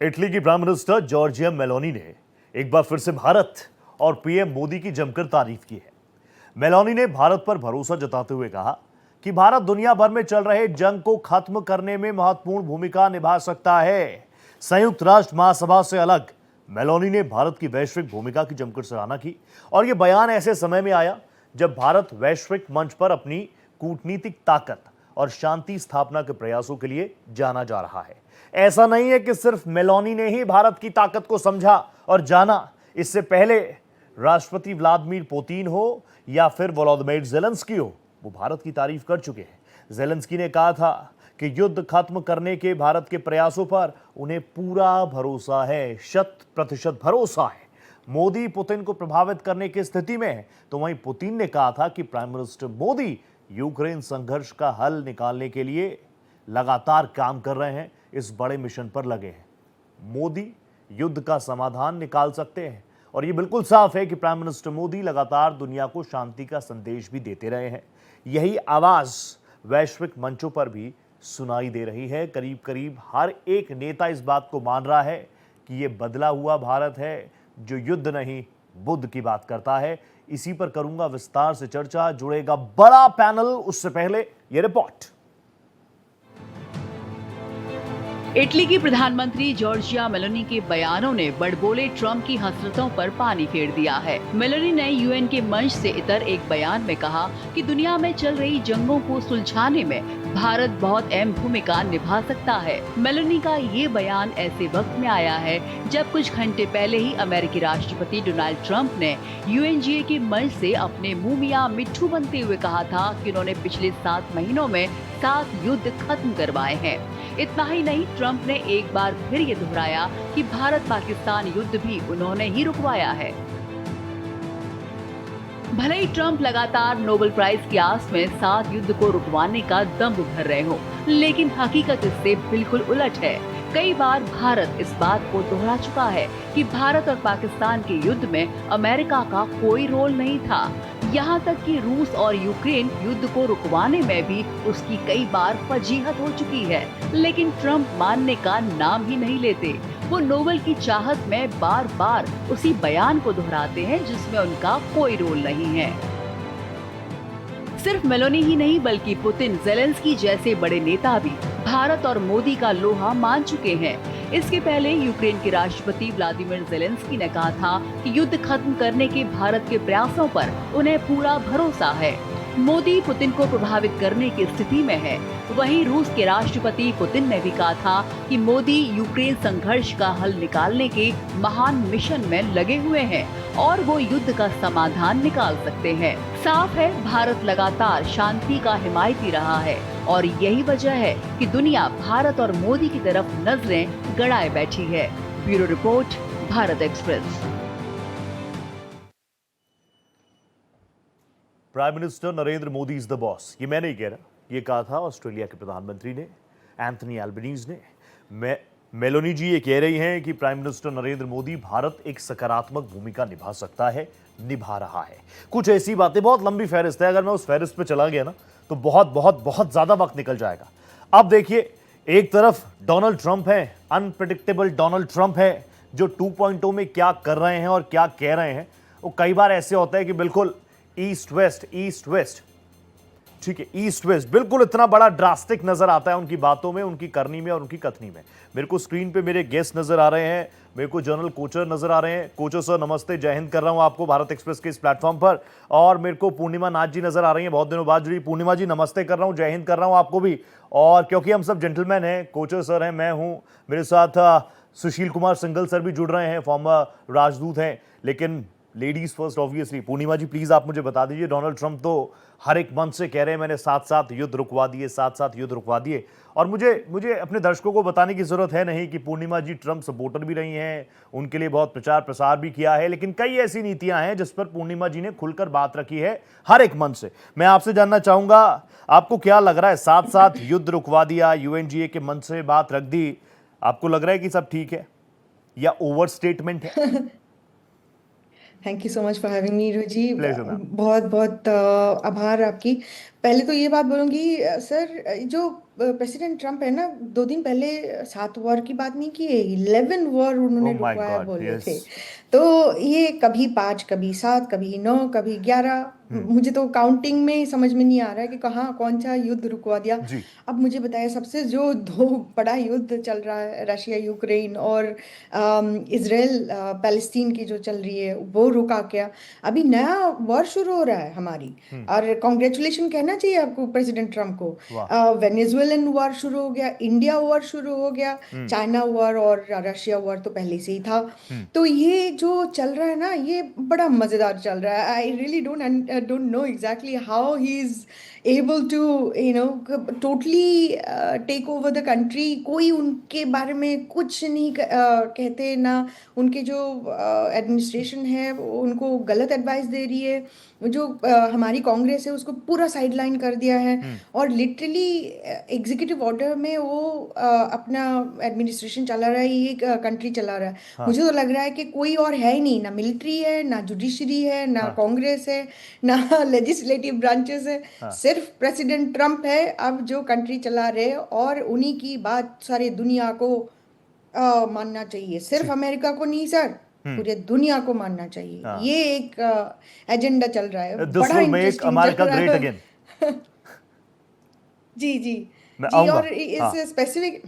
Italy की prime minister Giorgia Meloni ने एक बार फिर से भारत और पीएम मोदी की जमकर तारीफ की है। मेलोनी ने भारत पर भरोसा जताते हुए कहा कि भारत दुनिया भर में चल रहे जंग को खत्म करने में महत्वपूर्ण भूमिका निभा सकता है। संयुक्त राष्ट्र महासभा से अलग मेलोनी ने भारत की वैश्विक भूमिका की जमकर सराहना की और यह बयान ऐसे समय में आया जब भारत वैश्विक मंच पर अपनी कूटनीतिक ताकत और शांति स्थापना के प्रयासों के लिए जाना जा रहा है। ऐसा नहीं है कि सिर्फ मेलोनी ने ही भारत की ताकत को समझा और जाना। इससे पहले राष्ट्रपति व्लादिमीर पुतिन हो या फिर वोलोदिमीर ज़ेलेंस्की हो, वो भारत की तारीफ कर चुके हैं। ज़ेलेंस्की ने कहा था कि युद्ध खत्म करने के भारत के प्रयासों पर उन्हें पूरा भरोसा है, 100% भरोसा है। मोदी पुतिन को प्रभावित करने की स्थिति में है, तो वहीं पुतिन ने कहा था कि प्राइम मिनिस्टर मोदी यूक्रेन संघर्ष का हल निकालने के लिए लगातार काम कर रहे हैं, इस बड़े मिशन पर लगे हैं। मोदी युद्ध का समाधान निकाल सकते हैं और ये बिल्कुल साफ है कि प्राइम मिनिस्टर मोदी लगातार दुनिया को शांति का संदेश भी देते रहे हैं। यही आवाज वैश्विक मंचों पर भी सुनाई दे रही है। करीब करीब हर एक नेता इस बात को मान रहा है कि ये बदला हुआ भारत है जो युद्ध नहीं बुद्ध की बात करता है। इसी पर करूंगा विस्तार से चर्चा, जुड़ेगा बड़ा पैनल। उससे पहले ये रिपोर्ट। इटली की प्रधानमंत्री जॉर्जिया मेलोनी के बयानों ने बड़बोले ट्रंप की हसरतों पर पानी फेर दिया है। मेलोनी ने यूएन के मंच से इतर एक बयान में कहा कि दुनिया में चल रही जंगों को सुलझाने में भारत बहुत अहम भूमिका निभा सकता है। मेलोनी का ये बयान ऐसे वक्त में आया है जब कुछ घंटे पहले ही अमेरिकी राष्ट्रपति डोनाल्ड ट्रंप ने यूएनजीए के मंच से अपने मुंह मियां मिट्ठू बनते हुए कहा था कि उन्होंने पिछले 7 महीनों में 7 युद्ध खत्म करवाए हैं। इतना ही नहीं, ट्रंप ने एक बार फिर ये दोहराया कि भारत पाकिस्तान युद्ध भी उन्होंने ही रुकवाया है। भले ही ट्रंप लगातार नोबेल प्राइज की आस में 7 युद्ध को रुकवाने का दम भर रहे हो, लेकिन हकीकत इससे बिल्कुल उलट है। कई बार भारत इस बात को दोहरा चुका है कि भारत और पाकिस्तान के युद्ध में अमेरिका का कोई रोल नहीं था। यहाँ तक कि रूस और यूक्रेन युद्ध को रुकवाने में भी उसकी कई बार फजीहत हो चुकी है, लेकिन ट्रंप मानने का नाम ही नहीं लेते। वो नोबेल की चाहत में बार बार उसी बयान को दोहराते हैं जिसमें उनका कोई रोल नहीं है। सिर्फ मेलोनी ही नहीं बल्कि पुतिन, ज़ेलेंस्की जैसे बड़े नेता भी भारत और मोदी का लोहा मान चुके हैं। इसके पहले यूक्रेन के राष्ट्रपति व्लादिमीर ज़ेलेंस्की ने कहा था कि युद्ध खत्म करने के भारत के प्रयासों पर उन्हें पूरा भरोसा है। मोदी पुतिन को प्रभावित करने की स्थिति में है। वहीं रूस के राष्ट्रपति पुतिन ने भी कहा था कि मोदी यूक्रेन संघर्ष का हल निकालने के महान मिशन में लगे हुए हैं और वो युद्ध का समाधान निकाल सकते हैं। साफ है, भारत लगातार शांति का हिमायती रहा है और यही वजह है कि दुनिया भारत और मोदी की तरफ नजरें गड़ाए बैठी है। Bureau report, Bharat express. Prime minister Narendra Modi is the boss, ये मैं नहीं कह रहा, ये कहा था ऑस्ट्रेलिया के प्रधानमंत्री ने, एंथनी एल्बनीज ने। मेलोनी जी ये कह रही हैं कि प्राइम मिनिस्टर नरेंद्र मोदी भारत एक सकारात्मक भूमिका निभा सकता है, निभा रहा है। कुछ ऐसी बातें, बहुत लंबी फहरिस्त है, अगर मैं उस फहरिस्त पे चला गया ना तो बहुत बहुत बहुत ज्यादा वक्त निकल जाएगा। अब देखिए, एक तरफ डोनाल्ड ट्रंप है, अनप्रेडिक्टेबल डोनाल्ड ट्रंप है, जो 2.0 में क्या कर रहे हैं और क्या कह रहे हैं वो कई बार ऐसे होता है कि बिल्कुल ईस्ट वेस्ट, ठीक है, ईस्ट वेस्ट बिल्कुल इतना बड़ा ड्रास्टिक नजर आता है उनकी बातों में, उनकी करनी में और उनकी कथनी में। मेरे को स्क्रीन पे मेरे गेस्ट नजर आ रहे हैं, मेरे को जनरल कोचर नजर आ रहे हैं। कोचर सर नमस्ते, जय हिंद कर रहा हूं आपको भारत एक्सप्रेस के इस प्लेटफॉर्म पर। और मेरे को पूर्णिमा नाथ जी नजर आ रही हैं, बहुत दिनों बाद जुड़ी। पूर्णिमा जी नमस्ते कर रहा हूं, जय हिंद कर रहा हूं आपको भी। और क्योंकि हम सब जेंटलमैन हैं, कोचर सर हैं, मैं हूं, मेरे साथ सुशील कुमार सिंगल सर भी जुड़ रहे हैं, फॉर्मर राजदूत हैं, लेकिन ladies first obviously. Purnima ji please आप मुझे बता दीजिए, डोनाल्ड ट्रंप तो हर एक मंच से कह रहे हैं मैंने 7 युद्ध रुकवा दिए, 7 युद्ध रुकवा दिए। और मुझे अपने दर्शकों को बताने की जरूरत है नहीं कि पूर्णिमा जी ट्रंप सपोर्टर भी रही हैं, उनके लिए बहुत प्रचार प्रसार भी किया है, लेकिन कई ऐसी नीतियां हैं जिस पर पूर्णिमा जी ने खुलकर बात रखी है हर एक मंच से। मैं आपसे जानना चाहूंगा, आपको क्या लग रहा है, 7 युद्ध रुकवा दिया, यूएनजीए के मंच से बात रख दी, आपको लग रहा है कि सब ठीक है या ओवर स्टेटमेंट है? Thank you so much for having me, Ruchi. Pleasure ma'am. बहुत बहुत आभार आपकी। पहले तो ये बात बोलूंगी सर, जो प्रेसिडेंट ट्रम्प है ना, 2 दिन पहले 7 वॉर की बात नहीं की है, 11 वॉर ओ उन्होंने माय रुकवाया गॉड, बोल रहे यस। थे। तो ये कभी 5, कभी 7, कभी 9, कभी 11, मुझे तो काउंटिंग में ही समझ में नहीं आ रहा है कि कहाँ कौन सा युद्ध रुकवा दिया। जी। अब मुझे बताया, सबसे जो दो बड़ा युद्ध चल रहा है, रशिया यूक्रेन और इसराइल पैलेस्टीन की जो चल रही है, वो रुका क्या? अभी नया वॉर शुरू हो रहा है हमारी। और कॉन्ग्रेचुलेशन कहना चाहिए आपको प्रेसिडेंट ट्रम्प को। वाह। वेनेजुएलन वॉर शुरू हो गया, इंडिया वॉर शुरू हो गया, चाइना वॉर और रशिया वॉर तो पहले से ही था। तो ये जो चल रहा है ना, ये बड़ा मजेदार चल रहा है। I really don't know exactly how he is able to totally take over the country. कोई उनके बारे में कुछ नहीं कहते ना। उनके जो एडमिनिस्ट्रेशन है वो उनको गलत एडवाइस दे रही है। जो हमारी कांग्रेस है उसको पूरा साइडलाइन कर दिया है। और लिटरली एग्जीक्यूटिव ऑर्डर में वो अपना एडमिनिस्ट्रेशन चला रहा है, ये कंट्री चला रहा है। हाँ। मुझे तो लग रहा है कि कोई और है ही नहीं, ना मिलिट्री है, ना जुडिशरी है, ना हाँ। कांग्रेस है, ना लेजिस्लेटिव ब्रांचेस है। हाँ। सिर्फ प्रेसिडेंट ट्रम्प है अब जो कंट्री चला रहे हैं, और उन्हीं की बात सारी दुनिया को मानना चाहिए। सिर्फ ठीक। अमेरिका को नहीं सर, पूरे दुनिया को मानना चाहिए। हाँ। ये एक एजेंडा चल रहा है, दिस बड़ा विल मेक इंटरेस्टिंग अमेरिका चल रहा ग्रेट है। अगेन। जी जी। मैं जी, आऊंगा। और इस हाँ। स्पेसिफिक,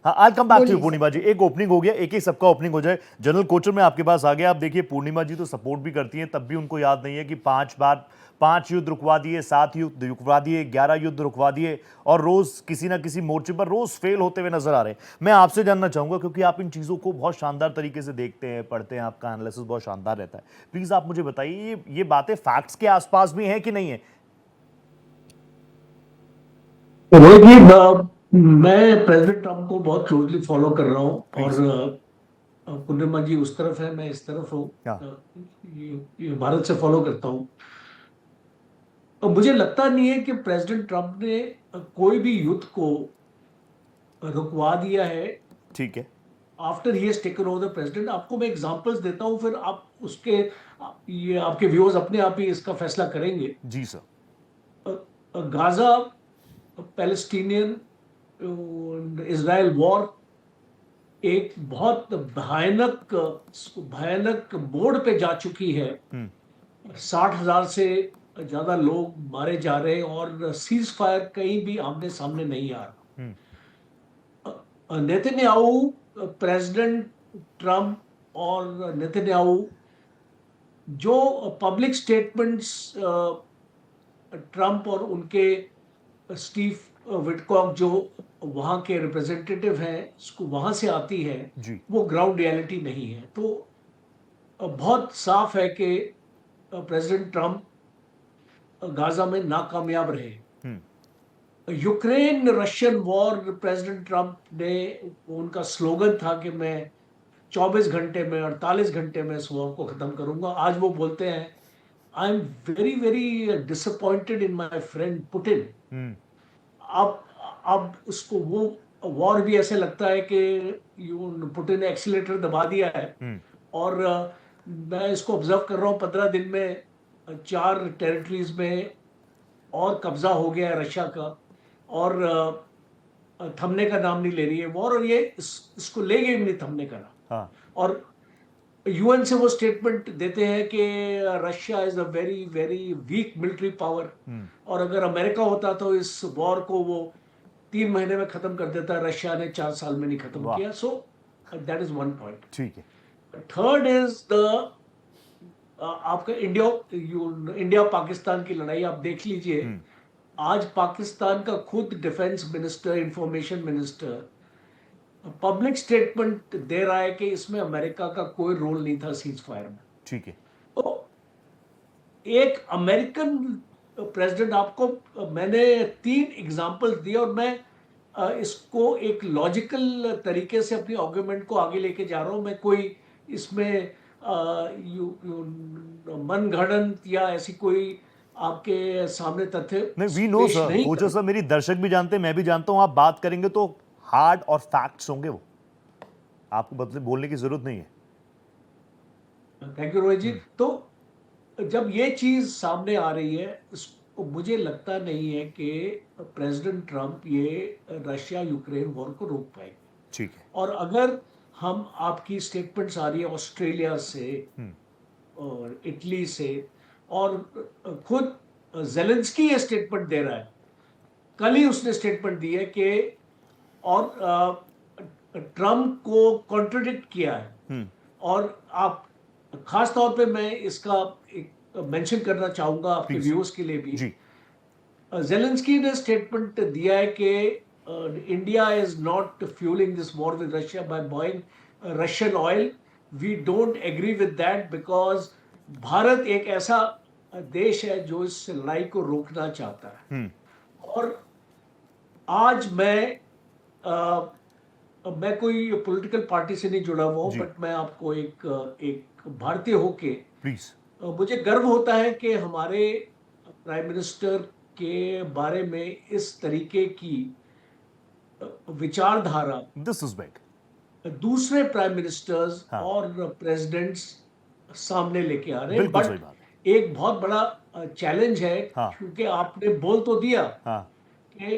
हाँ, आई कम बैक टू यू बोलिए सर। पूर्णिमा जी। एक ओपनिंग हो गया, एक ही सबका ओपनिंग हो जाए। जनरल कोचर में आपके पास आ गया। आप देखिए, पूर्णिमा जी तो सपोर्ट भी करती हैं, तब भी उनको याद नहीं है कि 5 बार 5 युद्ध रुकवा दिए, 7 युद्ध रुकवा दिए, 11 युद्ध रुकवा दिए, और रोज किसी ना किसी मोर्चे पर रोज फेल होते हुए नजर आ रहे हैं। मैं आपसे जानना चाहूंगा, क्योंकि आप इन चीजों को बहुत शानदार तरीके से देखते हैं, पढ़ते हैं, आपका एनालिसिस बहुत शानदार रहता है। प्लीज आप मुझे बताइए, ये बातें फैक्ट्स के आसपास भी हैं कि नहीं है? रोहित जी, मैं प्रेसिडेंट ट्रम्प को बहुत क्लोजली फॉलो कर रहा हूँ। प्लीज। और पूर्णिमा जी उस तरफ है, मैं इस तरफ हूँ। हाँ। ये भारत से फॉलो करता हूँ। और मुझे लगता नहीं है कि प्रेसिडेंट ट्रम्प ने कोई भी युद्ध को रुकवा दिया है ठीक है। After he has taken over the president. आपको मैं एग्जांपल्स देता हूँ, फिर आप उसके ये आपके व्यूअर्स अपने आप ही इसका फैसला करेंगे। जी sir. Gaza, Palestinian Israel war एक बहुत भयानक मोड़ पे जा चुकी है। 60,000 से ज्यादा लोग मारे जा रहे हैं, और सीज फायर कहीं भी आमने सामने नहीं आ रहा। नेतन्याहू, प्रेसिडेंट ट्रम्प और नेतन्याहू जो पब्लिक स्टेटमेंट्स ट्रम्प और उनके स्टीव विटकॉक जो वहां के रिप्रेजेंटेटिव हैं, उसको वहां से आती है, जी। वो ग्राउंड रियलिटी नहीं है। तो बहुत साफ है कि प्रेसिडेंट ट्रम्प गाजा में नाकामयाब रहे। Ukraine Russian war, president Trump ने, उनका स्लोगन था कि मैं 24 घंटे में, 48 घंटे में इस वॉर को खत्म करूंगा। आज वो बोलते हैं I am very very disappointed in my friend Putin. अब उसको वो वॉर भी ऐसे लगता है कि पुतिन ने एक्सीलेटर दबा दिया है। और मैं इसको ऑब्जर्व कर रहा हूँ, 15 दिन में 4 टेरिटरीज में और कब्जा हो गया है रशिया का, और थमने का नाम नहीं ले रही है वॉर। और ये इसको ले गए नहीं थमने का नाम। हाँ। और यूएन से वो स्टेटमेंट देते हैं कि Russia is a very very weak military power, और अगर अमेरिका होता तो इस वॉर को वो 3 महीने में खत्म कर देता है। रशिया ने 4 साल में नहीं खत्म किया। So that is one point. ठीक है। थर्ड इज द आपका इंडिया पाकिस्तान की लड़ाई। आप देख लीजिए, आज पाकिस्तान का खुद defence minister, information minister public statement दे रहा है कि इसमें अमेरिका का कोई रोल नहीं था सीज फायर में। ठीक है। तो एक अमेरिकन प्रेसिडेंट, आपको मैंने 3 एग्जांपल्स दिए, और मैं इसको एक लॉजिकल तरीके से अपनी आर्गुमेंट को आगे लेके जा रहा हूं। मैं कोई इसमें मनगढ़ंत या ऐसी कोई आपके सामने तथ्य नहीं, वी नो पेश सर, नहीं कोचर कर। सर, मेरी दर्शक भी जानते हैं, मैं भी जानता हूं। आप बात करेंगे तो हार्ड और फैक्ट्स होंगे, वो आपको मतलब बोलने की जरूरत नहीं है। थैंक यू रोहित जी। तो जब ये चीज सामने आ रही है, मुझे लगता नहीं है कि प्रेसिडेंट ट्रम्प ये रशिया यूक्रेन वॉर को रोक पाएंगे। ठीक है। और अगर हम आपकी स्टेटमेंट्स आ रही है ऑस्ट्रेलिया से और इटली से, और खुद जेलेंस्की ये स्टेटमेंट दे रहा है, कल ही उसने स्टेटमेंट दी है कि, और ट्रम्प को कॉन्ट्रडिक्ट किया है। और आप खास तौर पे मैं इसका एक मेंशन करना चाहूंगा आपके Please. व्यूअर्स के लिए भी। जी। जेलेंस्की ने स्टेटमेंट दिया है कि India is not fuelling this war with Russia by buying Russian oil. We don't agree with that because Bharat एक ऐसा देश है जो इस लड़ाई को रोकना चाहता है। और आज मैं कोई पॉलिटिकल पार्टी से नहीं जुड़ा हुआ हूं, जी। बट मैं आपको एक भारतीय होके प्लीज। मुझे गर्व होता है कि हमारे प्राइम मिनिस्टर के बारे में इस तरीके की विचारधारा दिस इज बिग। दूसरे प्राइम मिनिस्टर्स हाँ। और प्रेसिडेंट्स सामने लेके आ रहे हैं। बिल्कुल सही बट बात है। एक बहुत बड़ा चैलेंज है, हाँ। क्योंकि आपने बोल तो दिया हाँ। कि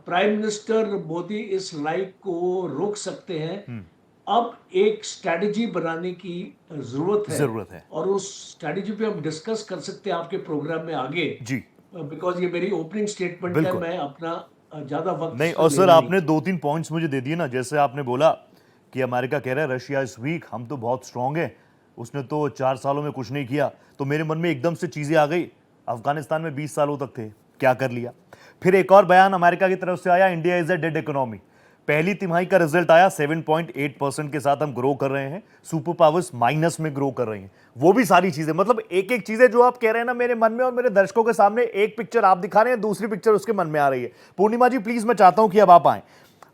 प्राइम मिनिस्टर मोदी इस लड़ाई को रोक सकते हैं। अब एक स्ट्रैटेजी बनाने की जरूरत है। और उस स्ट्रैटेजी पे हम डिस्कस कर सकते हैं आपके प्रोग्राम में आगे, जी। बिकॉज ये मेरी ओपनिंग स्टेटमेंट है। बिल्कुल। मैं अपना ज्यादा वक्त नहीं, इस पे और सर लेना आपने 2-3 पॉइंट्स मुझे दे दिए ना, जैसे आपने बोला कि अमेरिका कह रहा है रशिया इज वीक, हम तो बहुत स्ट्रांग हैं, उसने तो 4 सालों में कुछ नहीं किया। तो मेरे मन में एकदम से चीजें आ गई, अफगानिस्तान में 20 सालों तक थे, क्या कर लिया। फिर एक और बयान अमेरिका की तरफ से आया, India is a dead economy. पहली तिमाही का रिजल्ट आया, 7.8% के साथ हम ग्रो कर रहे हैं, सुपर पावर्स माइनस में ग्रो कर रही हैं। वो भी सारी चीजें, मतलब एक एक चीजें जो आप कह रहे हैं ना, मेरे मन में और मेरे दर्शकों के सामने एक पिक्चर आप दिखा रहे हैं, दूसरी पिक्चर उसके मन में आ रही है। पूर्णिमा जी प्लीज, मैं चाहता हूं कि अब आप आए।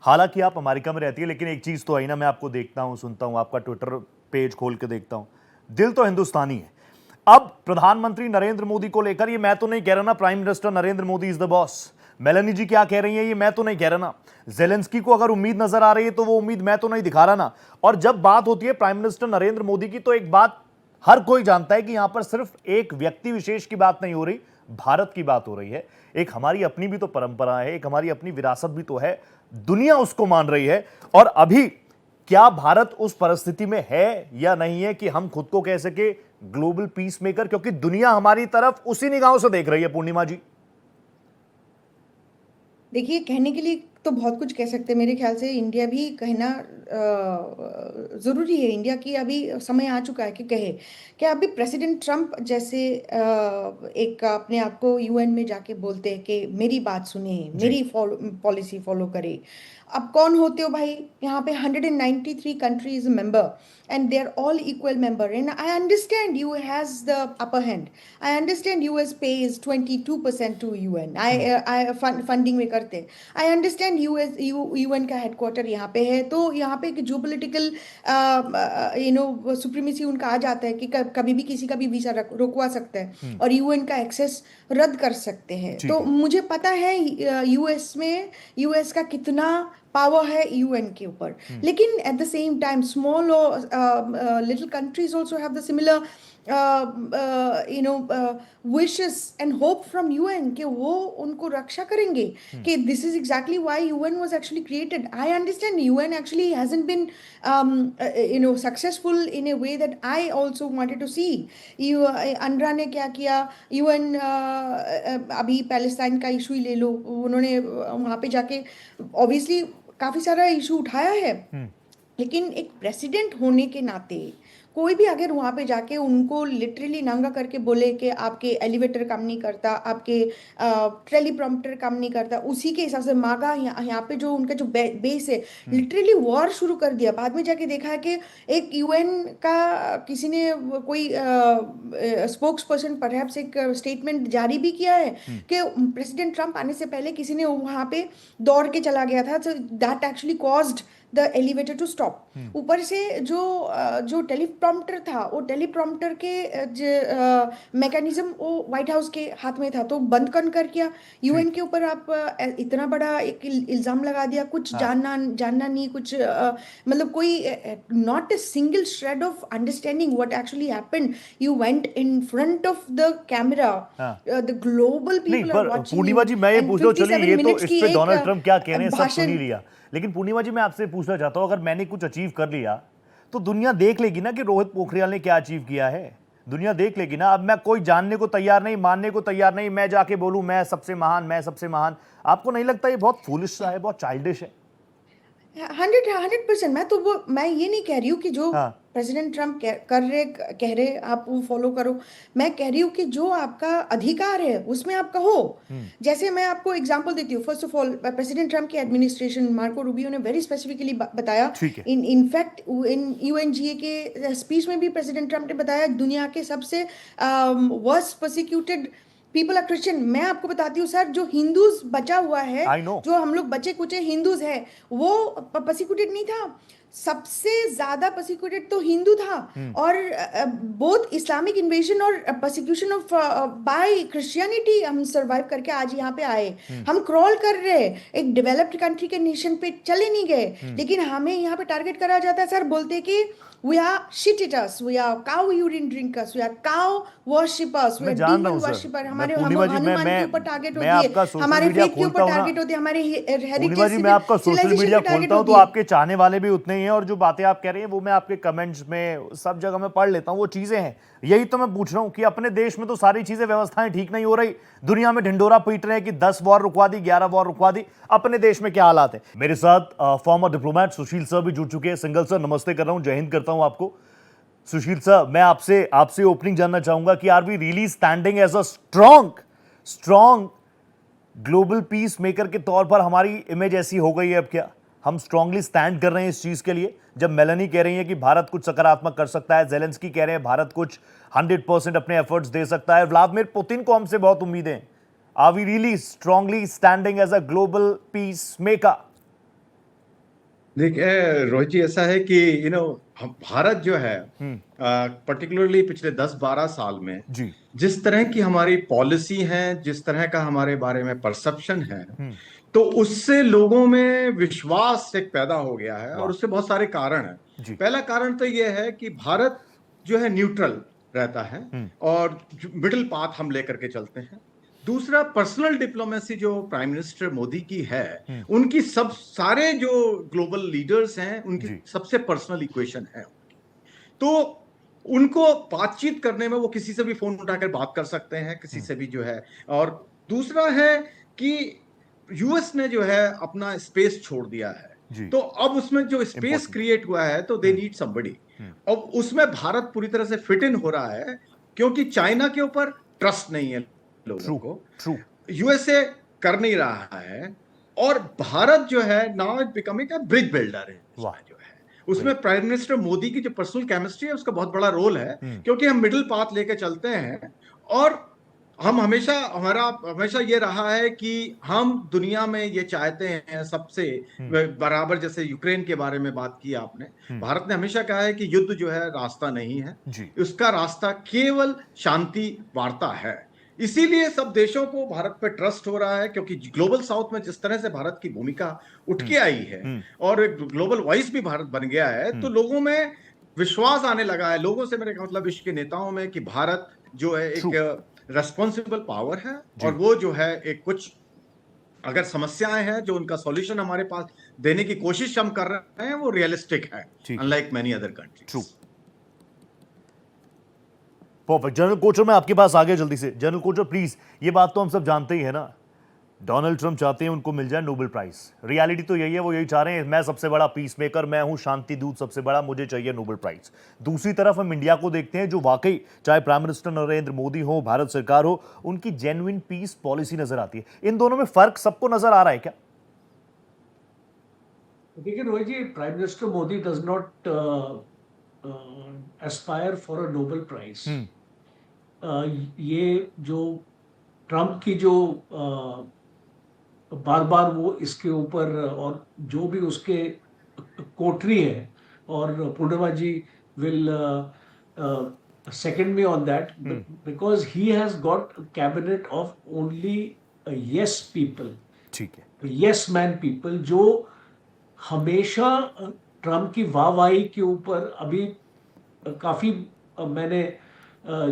हालांकि आप अमेरिका में रहती है, लेकिन एक चीज तो आई ना, मैं आपको देखता हूं, सुनता हूं, आपका ट्विटर पेज खोल के देखता हूं, दिल तो हिंदुस्तानी है। अब प्रधानमंत्री नरेंद्र मोदी को लेकर, ये मैं तो नहीं कह रहा ना prime minister Narendra Modi is the boss, Melania ji क्या कह रही है ये मैं तो नहीं कह रहा ना, जेलेंस्की को अगर उम्मीद नजर आ रही है तो वो उम्मीद मैं तो नहीं दिखा रहा ना। और जब बात होती है प्राइम मिनिस्टर नरेंद्र मोदी की, तो एक बात हर कोई जानता है कि यहां पर सिर्फ एक व्यक्ति विशेष की बात नहीं हो रही, भारत की बात हो रही है। एक हमारी अपनी भी तो परंपरा है, एक हमारी अपनी विरासत भी तो है, दुनिया उसको मान रही है। और अभी क्या भारत उस परिस्थिति में है या नहीं है कि हम खुद को कह सके ग्लोबल पीस मेकर, क्योंकि दुनिया हमारी तरफ उसी निगाहों से देख रही है। पूर्णिमा जी देखिए, कहने के लिए तो बहुत कुछ कह सकते हैं। मेरे ख्याल से इंडिया भी कहना ज़रूरी है। इंडिया की अभी समय आ चुका है कि कहे कि अभी प्रेसिडेंट ट्रम्प जैसे एक अपने आप को यूएन में जाके बोलते हैं कि मेरी बात सुने, मेरी पॉलिसी फॉलो करे। अब कौन होते हो भाई? यहाँ पे 193 countries member and they're all equal member, and I understand US has the upper hand. I understand US pays 22% to UN. I funding में करते हैं। I understand UN का हेडक्वार्टर यहाँ पे है, तो यहाँ पे जो पोलिटिकल सुप्रीमेसी उनका आ जाता है कि कभी भी किसी का भी वीजा रोकवा सकता है और यूएन का एक्सेस रद्द कर सकते हैं। तो मुझे पता है यूएस का कितना पावर है यूएन के ऊपर, लेकिन at the same time small और little countries also have the similar wishes and hope from UN कि वो उनको रक्षा करेंगे, कि this is exactly why UN was actually created. I understand UN actually hasn't been successful in a way that I also wanted to see. अनरा ने क्या किया, UN अभी Palestine का इशू ही ले लो, उन्होंने वहाँ पे जाके ऑब्वियसली काफ़ी सारा इशू उठाया है, लेकिन एक प्रेसिडेंट होने के नाते कोई भी अगर वहाँ पे जाके उनको लिटरली नंगा करके बोले कि आपके एलिवेटर काम नहीं करता, आपके टेलीप्रॉम्प्टर काम नहीं करता, उसी के हिसाब से मांगा यहाँ पे जो उनका जो बेस है, लिटरली वॉर शुरू कर दिया। बाद में जाके देखा है कि एक यूएन का किसी ने कोई स्पोक्स पर्सन परहैप्स एक स्टेटमेंट जारी भी किया है कि प्रेसिडेंट ट्रम्प आने से पहले किसी ने वहाँ पे दौड़ के चला गया था, so that actually caused the elevator to stop. ऊपर से जो टेलीप्रॉम्प्टर था, वो टेलीप्रॉम्प्टर के मैकेनिज्म वो व्हाइट हाउस के हाथ में था, तो बंद कर किया। यूएन के ऊपर आप इतना बड़ा एक इल्जाम लगा दिया, कुछ जानना नहीं, कुछ मतलब कोई not a single shred of understanding what actually happened. You went in front of the camera, the global नहीं, पीपल आर पर वाचिंग पूर्णिमा जी मैं ये पूछ रहा हूँ, चलिए ये तो इस पे डोनाल्ड ट्रम्प क्या कह रहे हैं सब सुन ही भाषण। लिया, लेकिन पूर्णिमा जी मैं आपसे पूछना चाहता हूँ, अगर मैंने कुछ अचीव कर लिया तो दुनिया देख लेगी ना कि रोहित पोखरियाल ने क्या अचीव किया है, दुनिया देख लेगी ना। अब मैं कोई जानने को तैयार नहीं, मानने को तैयार नहीं, मैं जाके बोलूं मैं सबसे महान, मैं सबसे महान। आपको नहीं लगता ये बहुत फूलिश सा है, बहुत चाइल्डिश है? 100% मैं ये नहीं कह रही हूँ कि जो हाँ। प्रेसिडेंट ट्रम्प कह रहे आप वो फॉलो करो। मैं कह रही हूँ कि जो आपका अधिकार है उसमें आप कहो। जैसे मैं आपको एग्जांपल देती हूँ। First of all, president Trump की एडमिनिस्ट्रेशन, मार्को रूबियो ने वेरी स्पेसिफिकली बताया, ठीक है। इनफैक्ट इन यूएनजीए के स्पीच में भी प्रेसिडेंट ट्रम्प ने बताया दुनिया के सबसे worst prosecuted people are Christian. मैं आपको बताती हूँ सर, जो हिंदूज बचा हुआ है, I know. जो हम लोग बचे कुचे हिंदूज है, वो प्रोसिक्यूटेड नहीं था। सबसे ज्यादा प्रोसिक्यूटेड तो हिंदू था। और बोथ इस्लामिक इन्वेजन और प्रोसिक्यूशन ऑफ बाय क्रिश्चियनिटी हम सरवाइव करके आज यहाँ पे आए। हम क्रॉल कर रहे, एक डेवलप्ड कंट्री के नेशन पे चले नहीं गए, लेकिन हमें यहाँ पे टारगेट करा जाता है सर, बोलते कि we are shit eaters, we are cow urine drinkers, we are cow worshippers, we मैं are जान रहा demon हूं सर। worshipper। मैं हमारे पूर्णिमा जी, हनुमान के ऊपर टारगेट होती है, आपका सोशल हमारे मीडिया फेथ के ऊपर खोलता हूं ना, टारगेट होती है, हमारे पूर्णिमा जी मैं आपका सोशल मीडिया खोलता हूं तो आपके चाहने वाले भी उतने ही हैं, और जो बातें आप कह रही हैं वो मैं आपके कमेंट्स में सब जगह मैं पढ़ लेता हूं, वो चीजें हैं। यही तो मैं पूछ रहा हूं कि अपने देश में तो सारी चीजें व्यवस्थाएं ठीक नहीं हो रही, दुनिया में ढिंडोरा पीट रहे हैं कि 10 वॉर रुकवा दी, 11 वॉर रुकवा दी, अपने देश में क्या हालात है। मेरे साथ फॉर्मर डिप्लोमेट सुशील सर भी जुड़ चुके हैं। सिंगल सर नमस्ते कर रहा हूं, जय हिंद करता हूं आपको। सुशील सर, मैं आपसे ओपनिंग जानना चाहूंगा कि are we really standing as a strong global peace maker के तौर पर हमारी इमेज ऐसी हो गई है अब? क्या हम स्ट्रांगली स्टैंड कर रहे हैं इस चीज के लिए? जब मेलानी कह रही है कि भारत कुछ सकारात्मक कर सकता है, जेलेंस्की कह रहे हैं भारत कुछ 100% अपने एफर्ट्स दे सकता है, व्लादिमीर पुतिन को हमसे बहुत उम्मीदें हैं, are we really strongly standing as a global peace maker? देखिए रोहित जी, ऐसा है कि भारत जो है पर्टिकुलरली पिछले 10-12 साल में जी, जिस तरह की हमारी पॉलिसी है, जिस तरह का हमारे बारे में परसेप्शन है, तो उससे लोगों में विश्वास एक पैदा हो गया है, और उससे बहुत सारे कारण हैं। पहला कारण तो यह है कि भारत जो है न्यूट्रल रहता है और मिडिल पाथ हम लेकर के चलते हैं। दूसरा, पर्सनल डिप्लोमेसी जो प्राइम मिनिस्टर मोदी की है, उनकी सारे जो ग्लोबल लीडर्स हैं उनकी सबसे पर्सनल इक्वेशन है, तो उनको बातचीत करने में वो किसी से भी फोन उठाकर बात कर सकते हैं, किसी से भी जो है। और दूसरा है कि यूएस ने जो है अपना स्पेस छोड़ दिया है, तो अब उसमें जो स्पेस क्रिएट हुआ है, तो दे नीड समबडी। अब उसमें भारत पूरी तरह से फिट इन हो रहा है, क्योंकि चाइना के ऊपर ट्रस्ट नहीं है लोगों को, यूएसए कर नहीं रहा है, और भारत जो है now it becoming a bridge builder है जो है। उसमें प्राइम मिनिस्टर मोदी की जो पर्सनल केमिस्ट्री है उसका बहुत बड़ा रोल है, क्योंकि हम मिडिल पाथ लेके चलते हैं, और हम हमेशा ये रहा है कि हम दुनिया में ये चाहते हैं सबसे बराबर। जैसे यूक्रेन के बारे में बात की आपने, भारत ने हमेशा कहा है कि युद्ध जो है रास्ता नहीं है, उसका रास्ता केवल शांति वार्ता है। इसीलिए सब देशों को भारत पे ट्रस्ट हो रहा है, क्योंकि ग्लोबल साउथ में जिस तरह से भारत की भूमिका उठ के आई है और एक ग्लोबल वॉइस भी भारत बन गया है, तो लोगों में विश्वास आने लगा है, लोगों से, मेरे मतलब विश्व के नेताओं में, कि भारत जो है एक रेस्पॉन्सिबल पावर है, और वो जो है एक कुछ अगर समस्याएं हैं जो उनका सॉल्यूशन हमारे पास देने की कोशिश हम कर रहे हैं, वो रियलिस्टिक है, unlike many other countries. Perfect. General Kochar, मैं आपके पास आ गया जल्दी से। जनरल कोचर प्लीज, ये बात तो हम सब जानते ही है ना, डोनाल्ड ट्रम्प चाहते हैं उनको मिल जाए नोबेल प्राइज। रियलिटी तो यही है, वो यही चाह रहे हैं, मैं सबसे बड़ा पीस मेकर, मैं हूं शांति दूत सबसे बड़ा, मुझे चाहिए नोबेल प्राइज। दूसरी तरफ हम इंडिया को देखते हैं, जो वाकई चाहे प्राइम मिनिस्टर नरेंद्र मोदी हो, भारत सरकार हो, उनकी जेन्युइन पीस पॉलिसी नजर आती है। इन दोनों में फर्क सबको नजर आ रहा है क्या? देखिए Rohit ji, prime minister Modi does not aspire for a Nobel Prize. ये जो ट्रम्प की जो बार बार वो इसके ऊपर, और जो भी उसके कोठरी है, और पूर्णिमा जी will second me on that, because he has got a cabinet of only yes people, ठीक है, yes man people, जो हमेशा ट्रम्प की वाहवाही के ऊपर अभी काफी मैंने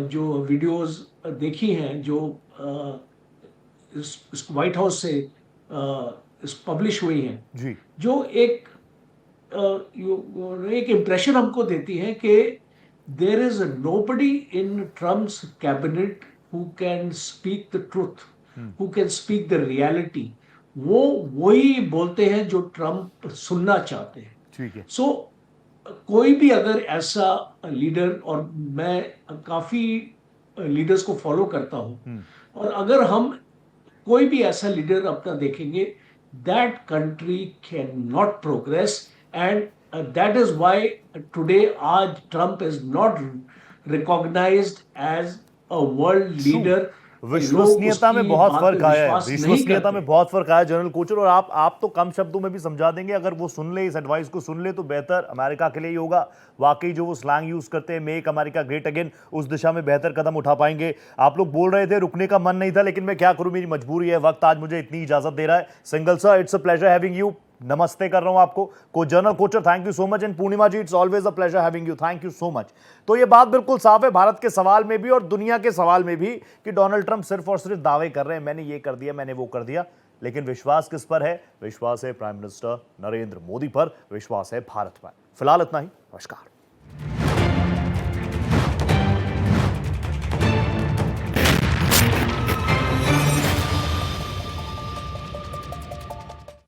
जो वीडियोस देखी हैं जो इस व्हाइट हाउस से पब्लिश हुई हैं, जी, जो एक इम्प्रेशन हमको देती है कि there is nobody in Trump's cabinet who can speak the truth, who can speak the reality. वो वही बोलते हैं जो ट्रम्प सुनना चाहते हैं। ठीक है, सो कोई भी अगर ऐसा लीडर, और मैं काफी लीडर्स को फॉलो करता हूं, और अगर हम कोई भी ऐसा लीडर अपना देखेंगे, that country can not progress, and that is why today आज Trump is not recognised as a world leader. विश्वसनीयता में बहुत फर्क आया है, विश्वसनीयता में बहुत फर्क आया जनरल कोचर। और आप तो कम शब्दों में भी समझा देंगे, अगर वो सुन ले, इस एडवाइस को सुन ले तो बेहतर अमेरिका के लिए ही होगा। वाकई जो वो स्लैंग यूज करते हैं, मेक अमेरिका ग्रेट अगेन, उस दिशा में बेहतर कदम उठा पाएंगे। आप लोग बोल रहे थे रुकने का मन नहीं था, लेकिन मैं क्या करूं, मेरी मजबूरी है, वक्त आज मुझे इतनी इजाजत दे रहा है। Single sir, it's a pleasure having you, नमस्ते कर रहा हूं आपको। को general Kochar, thank you so much, and Purnima ji, it's always a pleasure having you, thank you so much. तो ये बात बिल्कुल साफ है भारत के सवाल में भी और दुनिया के सवाल में भी कि डोनाल्ड ट्रंप सिर्फ और सिर्फ दावे कर रहे हैं, मैंने ये कर दिया, मैंने वो कर दिया, लेकिन विश्वास किस पर है? विश्वास है प्राइम मिनिस्टर नरेंद्र मोदी पर, विश्वास है भारत पर। फिलहाल इतना ही, नमस्कार।